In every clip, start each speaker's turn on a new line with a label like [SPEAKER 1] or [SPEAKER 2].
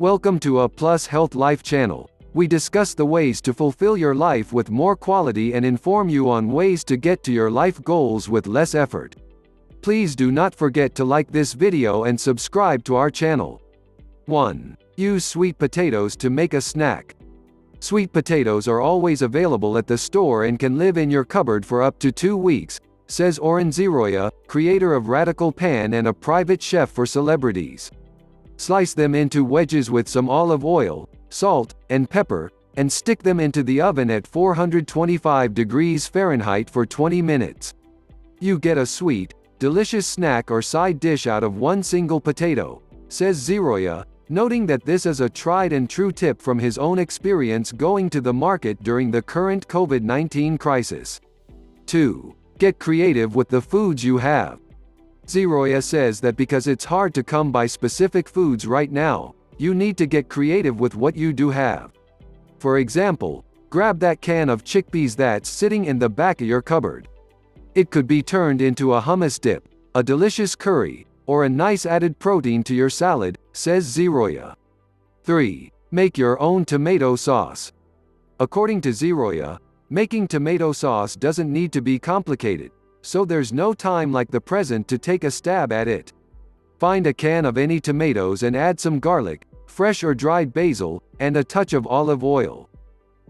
[SPEAKER 1] Welcome to A Plus Health Life channel. We discuss the ways to fulfill your life with more quality and inform you on ways to get to your life goals with less effort. Please do not forget to like this video and subscribe to our channel. 1. Use sweet potatoes to make a snack. Sweet potatoes are always available at the store and can live in your cupboard for up to 2 weeks, says Oren Ziroya, creator of Radical Pan and a private chef for celebrities. Slice them into wedges with some olive oil, salt, and pepper, and stick them into the oven at 425 degrees Fahrenheit for 20 minutes. You get a sweet, delicious snack or side dish out of one single potato, says Ziroya, noting that this is a tried and true tip from his own experience going to the market during the current COVID-19 crisis. 2. Get creative with the foods you have. Ziroya says that because it's hard to come by specific foods right now, you need to get creative with what you do have. For example, grab that can of chickpeas that's sitting in the back of your cupboard. It could be turned into a hummus dip, a delicious curry, or a nice added protein to your salad, says Ziroya. 3. Make your own tomato sauce. According to Ziroya, making tomato sauce doesn't need to be complicated, so there's no time like the present to take a stab at it. Find a can of any tomatoes and add some garlic, fresh or dried basil, and a touch of olive oil.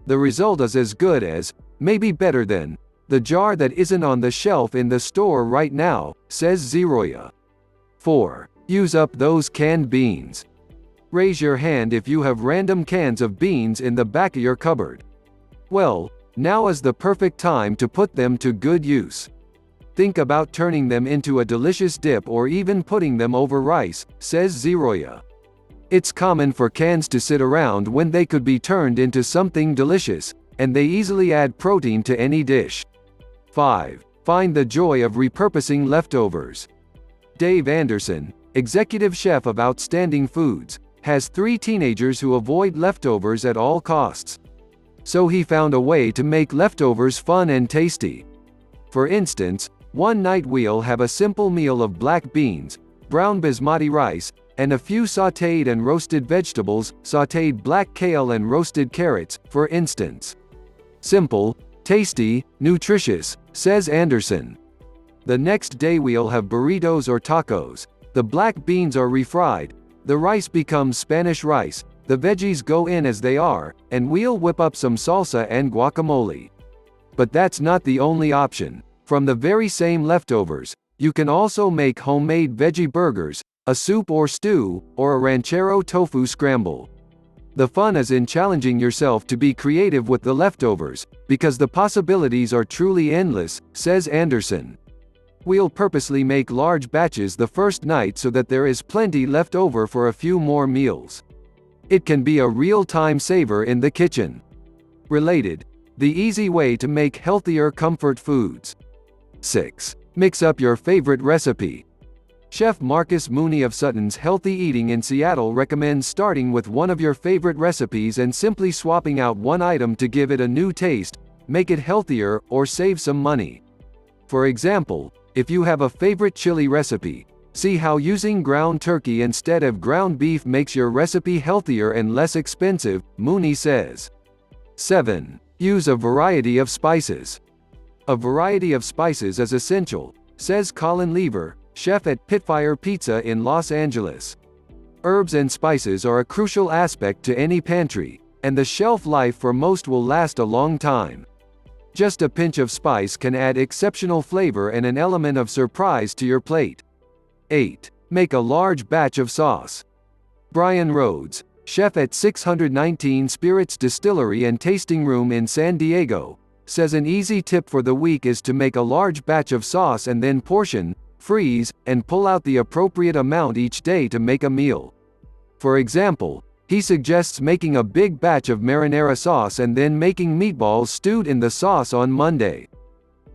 [SPEAKER 1] The result is as good as, maybe better than, the jar that isn't on the shelf in the store right now, says Ziroya. 4. Use up those canned beans. Raise your hand if you have random cans of beans in the back of your cupboard. Well, now is the perfect time to put them to good use. Think about turning them into a delicious dip or even putting them over rice, says Ziroya. It's common for cans to sit around when they could be turned into something delicious, and they easily add protein to any dish. 5. Find the joy of repurposing leftovers. Dave Anderson, executive chef of Outstanding Foods, has 3 teenagers who avoid leftovers at all costs. So he found a way to make leftovers fun and tasty. For instance, one night we'll have a simple meal of black beans, brown basmati rice, and a few sautéed and roasted vegetables, sautéed black kale and roasted carrots, for instance. Simple, tasty, nutritious, says Anderson. The next day we'll have burritos or tacos. The black beans are refried, the rice becomes Spanish rice, the veggies go in as they are, and we'll whip up some salsa and guacamole. But that's not the only option. From the very same leftovers, you can also make homemade veggie burgers, a soup or stew, or a ranchero tofu scramble. The fun is in challenging yourself to be creative with the leftovers, because the possibilities are truly endless, says Anderson. We'll purposely make large batches the first night so that there is plenty left over for a few more meals. It can be a real time saver in the kitchen. Related, the easy way to make healthier comfort foods. 6. Mix up your favorite recipe. Chef Marcus Mooney of Sutton's Healthy Eating in Seattle recommends starting with one of your favorite recipes and simply swapping out one item to give it a new taste, make it healthier, or save some money. For example, if you have a favorite chili recipe, see how using ground turkey instead of ground beef makes your recipe healthier and less expensive, Mooney says. 7. Use a variety of spices. A variety of spices is essential, says Colin Lever, chef at Pitfire Pizza in Los Angeles. Herbs and spices are a crucial aspect to any pantry, and the shelf life for most will last a long time. Just a pinch of spice can add exceptional flavor and an element of surprise to your plate. 8. Make a large batch of sauce. Brian Rhodes, chef at 619 Spirits Distillery and Tasting Room in San Diego, says an easy tip for the week is to make a large batch of sauce and then portion, freeze, and pull out the appropriate amount each day to make a meal. For example, he suggests making a big batch of marinara sauce and then making meatballs stewed in the sauce on Monday.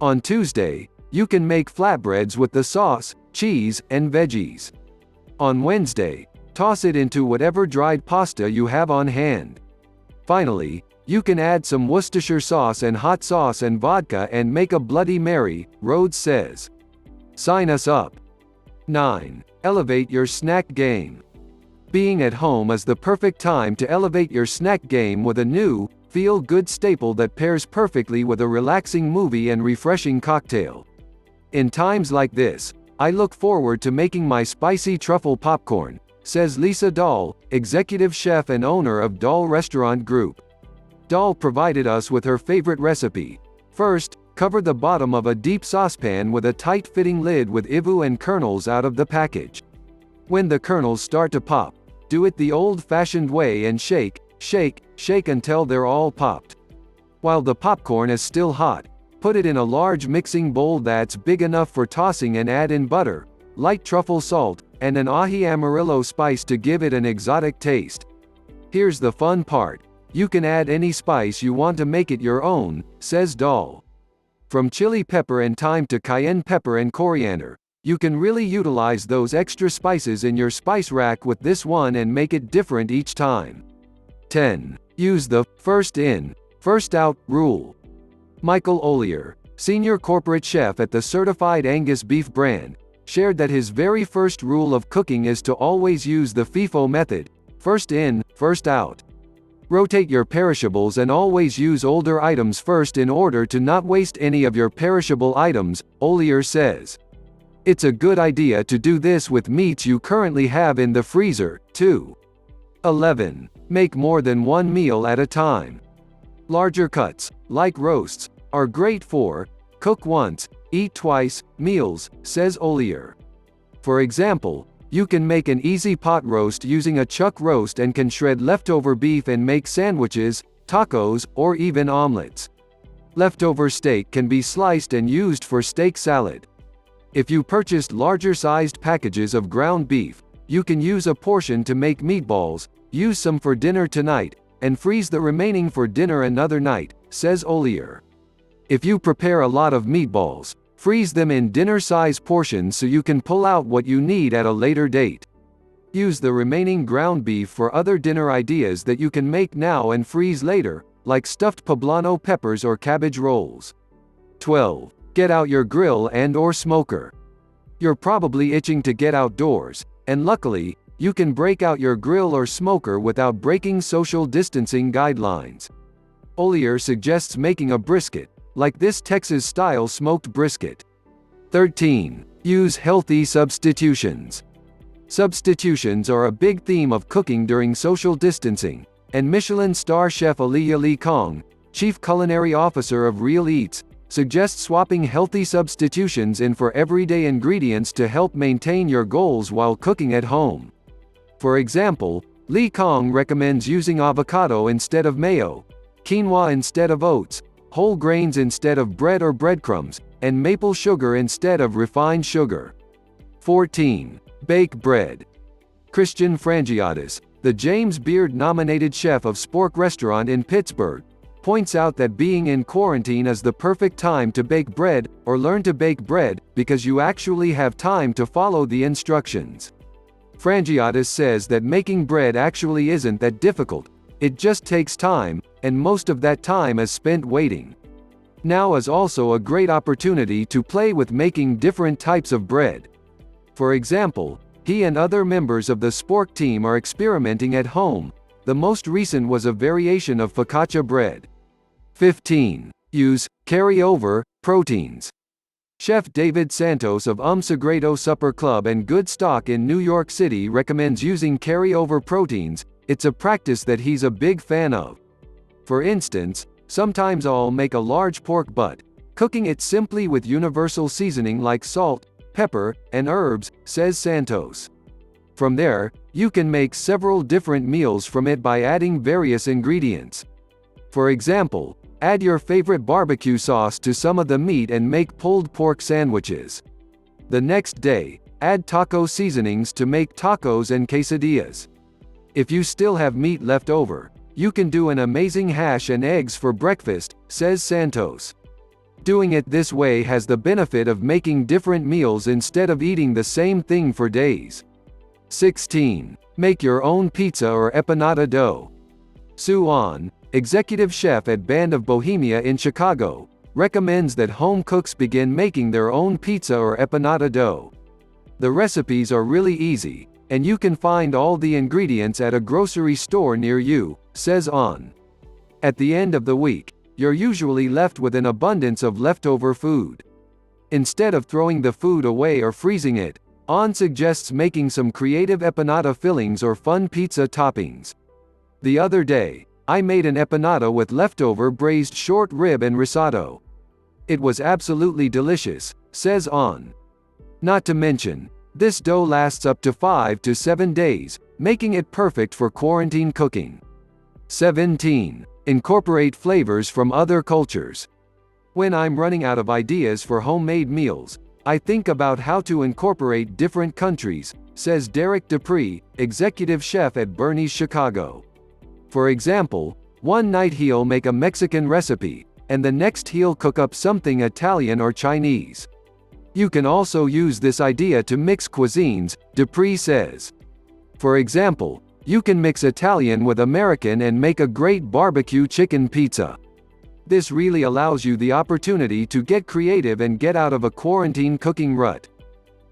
[SPEAKER 1] On Tuesday, you can make flatbreads with the sauce, cheese, and veggies. On Wednesday, toss it into whatever dried pasta you have on hand. Finally, you can add some Worcestershire sauce and hot sauce and vodka and make a Bloody Mary, Rhodes says. Sign us up. 9. Elevate your snack game. Being at home is the perfect time to elevate your snack game with a new, feel-good staple that pairs perfectly with a relaxing movie and refreshing cocktail. In times like this, I look forward to making my spicy truffle popcorn, says Lisa Dahl, executive chef and owner of Dahl Restaurant Group. Dahl provided us with her favorite recipe. First, cover the bottom of a deep saucepan with a tight-fitting lid with ivu and kernels out of the package. When the kernels start to pop, do it the old-fashioned way and shake, shake, shake until they're all popped. While the popcorn is still hot, put it in a large mixing bowl that's big enough for tossing and add in butter, light truffle salt, and an ají amarillo spice to give it an exotic taste. Here's the fun part. You can add any spice you want to make it your own, says Dahl. From chili pepper and thyme to cayenne pepper and coriander, you can really utilize those extra spices in your spice rack with this one and make it different each time. 10. Use the first in, first out rule. Michael Ollier, senior corporate chef at the Certified Angus Beef brand, shared that his very first rule of cooking is to always use the FIFO method, first in, first out. Rotate your perishables and always use older items first in order to not waste any of your perishable items, Ollier says. It's a good idea to do this with meats you currently have in the freezer, too. 11. Make more than one meal at a time. Larger cuts, like roasts, are great for cook once, eat twice meals, says Ollier. For example, you can make an easy pot roast using a chuck roast and can shred leftover beef and make sandwiches, tacos, or even omelets. Leftover steak can be sliced and used for steak salad. If you purchased larger-sized packages of ground beef, you can use a portion to make meatballs, use some for dinner tonight, and freeze the remaining for dinner another night, says Ollier. If you prepare a lot of meatballs, freeze them in dinner-size portions so you can pull out what you need at a later date. Use the remaining ground beef for other dinner ideas that you can make now and freeze later, like stuffed poblano peppers or cabbage rolls. 12. Get out your grill and/or smoker. You're probably itching to get outdoors, and luckily, you can break out your grill or smoker without breaking social distancing guidelines. Ollier suggests making a brisket, like this Texas-style smoked brisket. 13. Use healthy substitutions. Substitutions are a big theme of cooking during social distancing, and Michelin star chef Aaliyah Lee Kong, chief culinary officer of Real Eats, suggests swapping healthy substitutions in for everyday ingredients to help maintain your goals while cooking at home. For example, Lee Kong recommends using avocado instead of mayo, quinoa instead of oats, whole grains instead of bread or breadcrumbs, and maple sugar instead of refined sugar. 14. Bake bread. Christian Frangiatis, the James Beard-nominated chef of Spork Restaurant in Pittsburgh, points out that being in quarantine is the perfect time to bake bread, or learn to bake bread, because you actually have time to follow the instructions. Frangiatis says that making bread actually isn't that difficult, it just takes time, and most of that time is spent waiting. Now is also a great opportunity to play with making different types of bread. For example, he and other members of the Spork team are experimenting at home. The most recent was a variation of focaccia bread. 15. Use carryover proteins. Chef David Santos of Segredo Supper Club and Good Stock in New York City recommends using carryover proteins. It's a practice that he's a big fan of. For instance, sometimes I'll make a large pork butt, cooking it simply with universal seasoning like salt, pepper, and herbs, says Santos. From there, you can make several different meals from it by adding various ingredients. For example, add your favorite barbecue sauce to some of the meat and make pulled pork sandwiches. The next day, add taco seasonings to make tacos and quesadillas. If you still have meat left over, you can do an amazing hash and eggs for breakfast, says Santos. Doing it this way has the benefit of making different meals instead of eating the same thing for days. 16. Make your own pizza or empanada dough. Sue On, executive chef at Band of Bohemia in Chicago, recommends that home cooks begin making their own pizza or empanada dough. The recipes are really easy. and you can find all the ingredients at a grocery store near you, says On. At the end of the week, you're usually left with an abundance of leftover food. Instead of throwing the food away or freezing it, On suggests making some creative empanada fillings or fun pizza toppings. The other day, I made an empanada with leftover braised short rib and risotto. It was absolutely delicious, says On. Not to mention, this dough lasts up to 5 to 7 days, making it perfect for quarantine cooking. 17. Incorporate flavors from other cultures. When I'm running out of ideas for homemade meals, I think about how to incorporate different countries, says Derek Dupree, executive chef at Bernie's Chicago. For example, one night he'll make a Mexican recipe, and the next he'll cook up something Italian or Chinese. You can also use this idea to mix cuisines, Dupree says. For example, you can mix Italian with American and make a great barbecue chicken pizza. This really allows you the opportunity to get creative and get out of a quarantine cooking rut.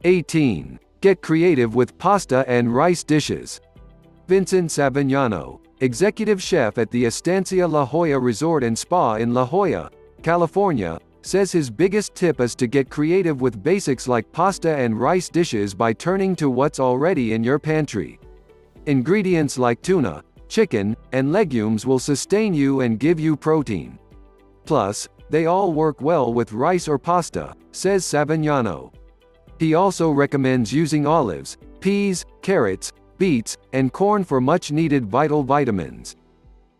[SPEAKER 1] 18. Get creative with pasta and rice dishes. Vincent Savignano, executive chef at the Estancia La Jolla Resort and Spa in La Jolla, California, says his biggest tip is to get creative with basics like pasta and rice dishes by turning to what's already in your pantry. Ingredients like tuna, chicken, and legumes will sustain you and give you protein. Plus, they all work well with rice or pasta, says Savignano. He also recommends using olives, peas, carrots, beets, and corn for much-needed vital vitamins.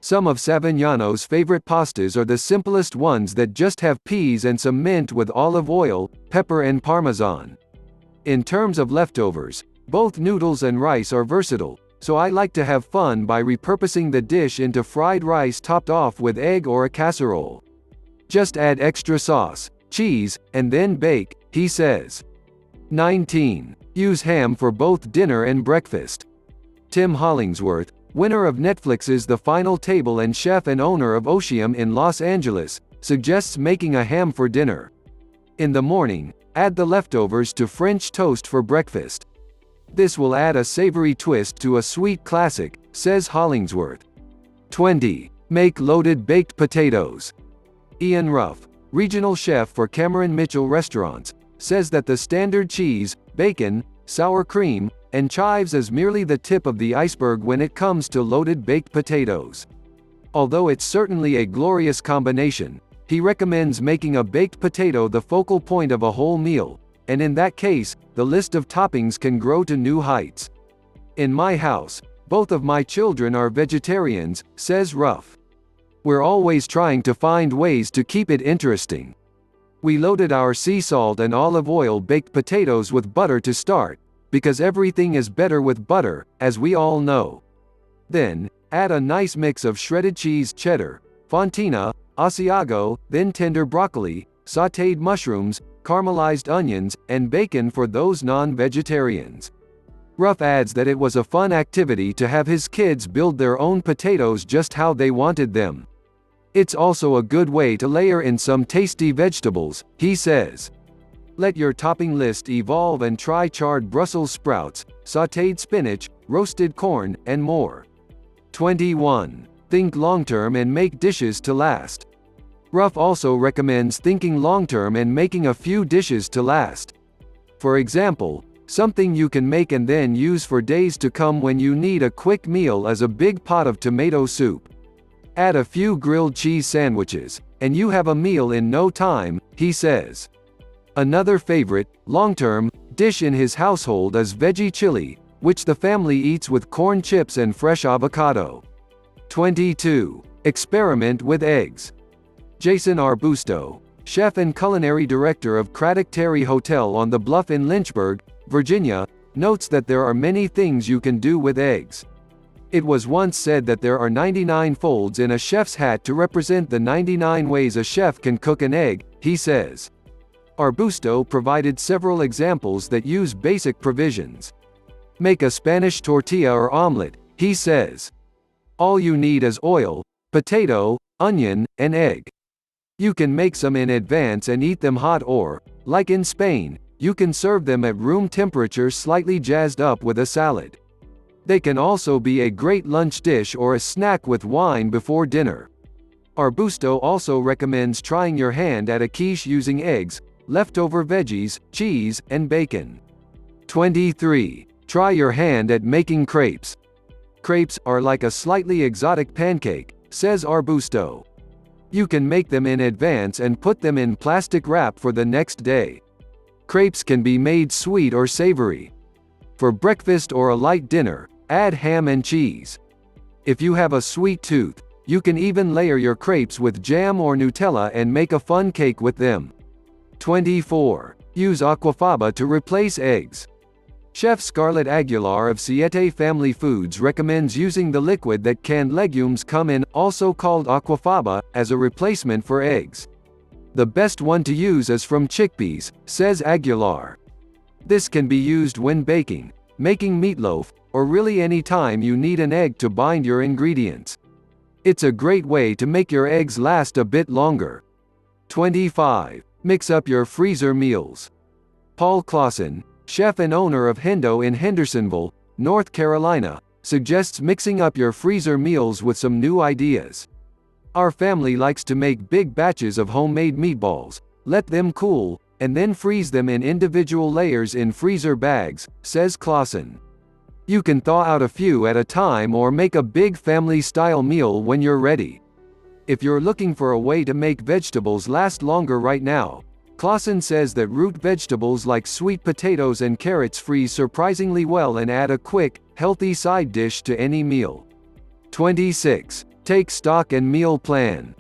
[SPEAKER 1] Some of Savignano's favorite pastas are the simplest ones that just have peas and some mint with olive oil, pepper and parmesan. In terms of leftovers, both noodles and rice are versatile, so I like to have fun by repurposing the dish into fried rice topped off with egg or a casserole. Just add extra sauce, cheese, and then bake, he says. 19. Use ham for both dinner and breakfast. Tim Hollingsworth, winner of Netflix's The Final Table and chef and owner of Oceum in Los Angeles, suggests making a ham for dinner. In the morning, add the leftovers to French toast for breakfast. This will add a savory twist to a sweet classic, says Hollingsworth. 20. Make loaded baked potatoes. Ian Ruff, regional chef for Cameron Mitchell Restaurants, says that the standard cheese, bacon, sour cream, and chives is merely the tip of the iceberg when it comes to loaded baked potatoes. Although it's certainly a glorious combination, he recommends making a baked potato the focal point of a whole meal, and in that case, the list of toppings can grow to new heights. In my house, both of my children are vegetarians, says Ruff. We're always trying to find ways to keep it interesting. We loaded our sea salt and olive oil baked potatoes with butter to start, because everything is better with butter, as we all know. Then, add a nice mix of shredded cheese, cheddar, fontina, Asiago, then tender broccoli, sautéed mushrooms, caramelized onions, and bacon for those non-vegetarians. Ruff adds that it was a fun activity to have his kids build their own potatoes just how they wanted them. It's also a good way to layer in some tasty vegetables, he says. Let your topping list evolve and try charred Brussels sprouts, sautéed spinach, roasted corn, and more. 21. Think long-term and make dishes to last. Ruff also recommends thinking long-term and making a few dishes to last. For example, something you can make and then use for days to come when you need a quick meal is a big pot of tomato soup. Add a few grilled cheese sandwiches, and you have a meal in no time, he says. Another favorite, long-term, dish in his household is veggie chili, which the family eats with corn chips and fresh avocado. 22. Experiment with eggs. Jason Arbusto, chef and culinary director of Craddock Terry Hotel on the Bluff in Lynchburg, Virginia, notes that there are many things you can do with eggs. It was once said that there are 99 folds in a chef's hat to represent the 99 ways a chef can cook an egg, he says. Arbusto provided several examples that use basic provisions. Make a Spanish tortilla or omelet, he says. All you need is oil, potato, onion, and egg. You can make some in advance and eat them hot or, like in Spain, You can serve them at room temperature slightly jazzed up with a salad. They can also be a great lunch dish or a snack with wine before dinner. Arbusto also recommends trying your hand at a quiche using eggs, leftover veggies, cheese, and bacon. 23. Try your hand at making crepes. Crepes are like a slightly exotic pancake, says Arbusto. You can make them in advance and put them in plastic wrap for the next day. Crepes can be made sweet or savory. For breakfast or a light dinner, add ham and cheese. If you have a sweet tooth, you can even layer your crepes with jam or Nutella and make a fun cake with them. 24. Use aquafaba to replace eggs. Chef Scarlett Aguilar of Siete Family Foods recommends using the liquid that canned legumes come in, also called aquafaba, as a replacement for eggs. The best one to use is from chickpeas, says Aguilar. This can be used when baking, making meatloaf, or really any time you need an egg to bind your ingredients. It's a great way to make your eggs last a bit longer. 25. Mix up your freezer meals. Paul Clausen, chef and owner of Hendo in Hendersonville, North Carolina, suggests mixing up your freezer meals with some new ideas. Our family likes to make big batches of homemade meatballs, let them cool, and then freeze them in individual layers in freezer bags, says Clausen. You can thaw out a few at a time or make a big family-style meal when you're ready. If you're looking for a way to make vegetables last longer right now, Clausen says that root vegetables like sweet potatoes and carrots freeze surprisingly well and add a quick, healthy side dish to any meal. 26. Take stock and meal plan.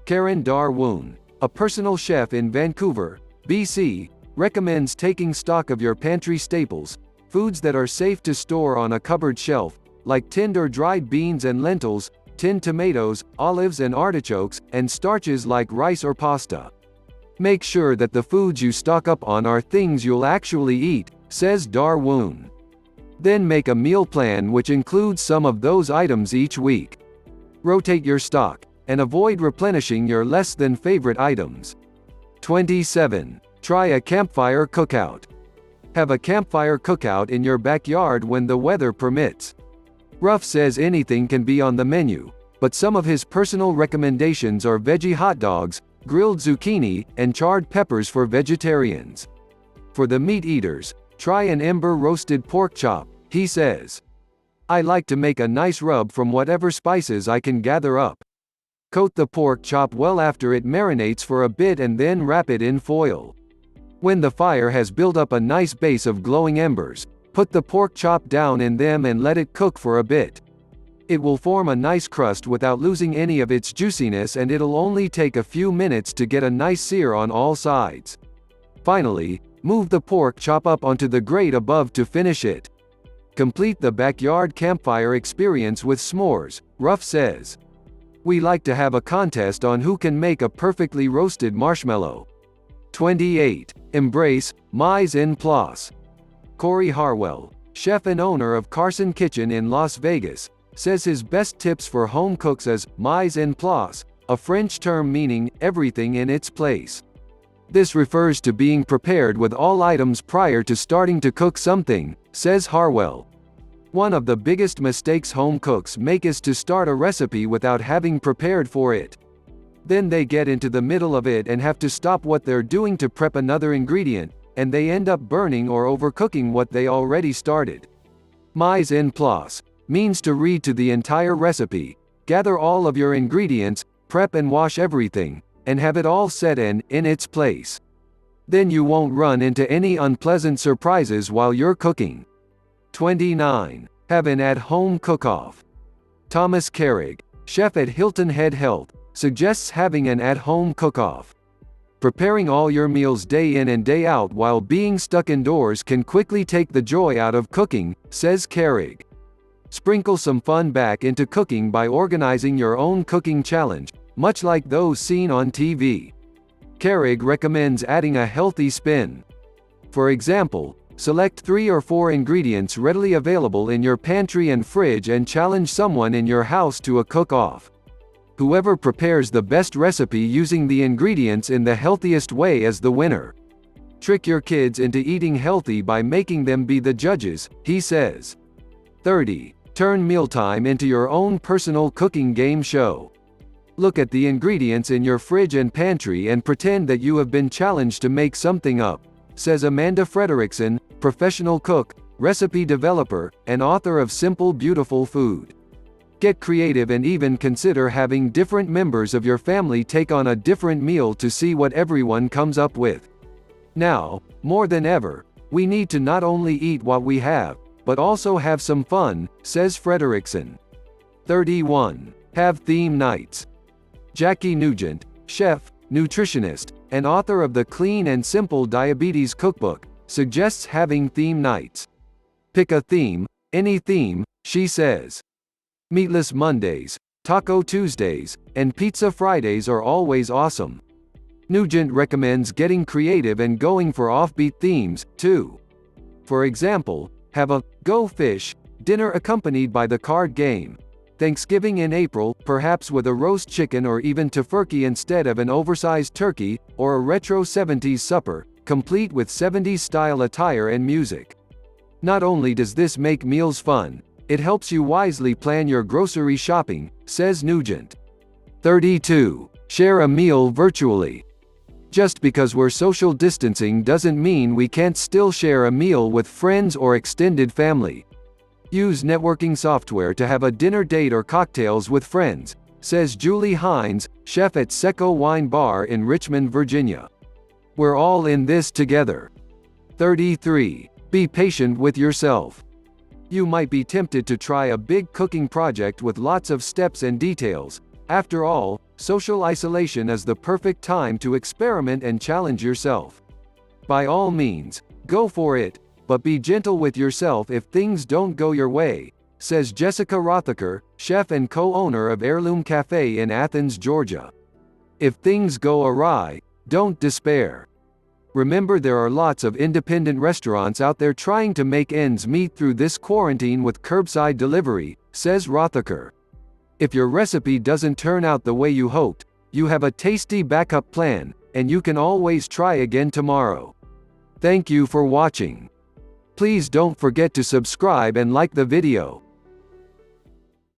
[SPEAKER 1] Karen Dar-Woon, a personal chef in Vancouver, BC, recommends taking stock of your pantry staples, foods that are safe to store on a cupboard shelf, like tinned or dried beans and lentils, tinned tomatoes, olives and artichokes, and starches like rice or pasta. Make sure that the foods you stock up on are things you'll actually eat, says Dar-Woon. Then make a meal plan which includes some of those items each week. Rotate your stock, and avoid replenishing your less than favorite items. 27. Try a campfire cookout. Have a campfire cookout in your backyard when the weather permits. Ruff says anything can be on the menu, but some of his personal recommendations are veggie hot dogs, grilled zucchini, and charred peppers for vegetarians. For the meat eaters, try an ember roasted pork chop, he says. I like to make a nice rub from whatever spices I can gather up. Coat the pork chop well after it marinates for a bit and then wrap it in foil. When the fire has built up a nice base of glowing embers, put the pork chop down in them and let it cook for a bit. It will form a nice crust without losing any of its juiciness, and it'll only take a few minutes to get a nice sear on all sides. Finally, move the pork chop up onto the grate above to finish it. Complete the backyard campfire experience with s'mores, Ruff says. We like to have a contest on who can make a perfectly roasted marshmallow. 28. Embrace myes en place. Corey Harwell, chef and owner of Carson Kitchen in Las Vegas, says his best tips for home cooks is myes en place, a French term meaning everything in its place. This refers to being prepared with all items prior to starting to cook something, says Harwell. One of the biggest mistakes home cooks make is to start a recipe without having prepared for it. Then they get into the middle of it and have to stop what they're doing to prep another ingredient, and they end up burning or overcooking what they already started. Myes en place means to read to the entire recipe, gather all of your ingredients, prep and wash everything, and have it all set in its place. Then you won't run into any unpleasant surprises while you're cooking. 29. Have an at-home cook-off. Thomas Carrig, chef at Hilton Head Health, suggests having an at-home cook-off. Preparing all your meals day in and day out while being stuck indoors can quickly take the joy out of cooking, says Carrig. Sprinkle some fun back into cooking by organizing your own cooking challenge, much like those seen on TV. Carrig recommends adding a healthy spin. For example, select 3 or 4 ingredients readily available in your pantry and fridge and challenge someone in your house to a cook-off. Whoever prepares the best recipe using the ingredients in the healthiest way is the winner. Trick your kids into eating healthy by making them be the judges, he says. 30. Turn mealtime into your own personal cooking game show. Look at the ingredients in your fridge and pantry and pretend that you have been challenged to make something up, says Amanda Frederickson, professional cook, recipe developer, and author of Simple Beautiful Food. Get creative and even consider having different members of your family take on a different meal to see what everyone comes up with. Now, more than ever, we need to not only eat what we have, but also have some fun, says Frederickson. 31. Have theme nights. Jackie Nugent, chef, nutritionist, and author of the Clean and Simple Diabetes Cookbook, suggests having theme nights. Pick a theme, any theme, she says. Meatless Mondays, Taco Tuesdays, and Pizza Fridays are always awesome. Nugent recommends getting creative and going for offbeat themes, too. For example, have a Go Fish dinner accompanied by the card game. Thanksgiving in April, perhaps with a roast chicken or even tofurkey instead of an oversized turkey, or a retro 70s supper, complete with 70s-style attire and music. Not only does this make meals fun, it helps you wisely plan your grocery shopping, says Nugent. 32. Share a meal virtually. Just because we're social distancing doesn't mean we can't still share a meal with friends or extended family. Use networking software to have a dinner date or cocktails with friends, says Julie Hines, chef at Secco Wine Bar in Richmond, Virginia. We're all in this together. 33. Be patient with yourself. You might be tempted to try a big cooking project with lots of steps and details. After all, social isolation is the perfect time to experiment and challenge yourself. By all means, go for it, but be gentle with yourself if things don't go your way, says Jessica Rothacker, chef and co-owner of Heirloom Cafe in Athens, Georgia. If things go awry, don't despair. Remember, there are lots of independent restaurants out there trying to make ends meet through this quarantine with curbside delivery, says Rothacker. If your recipe doesn't turn out the way you hoped, you have a tasty backup plan, and you can always try again tomorrow. Thank you for watching. Please don't forget to subscribe and like the video.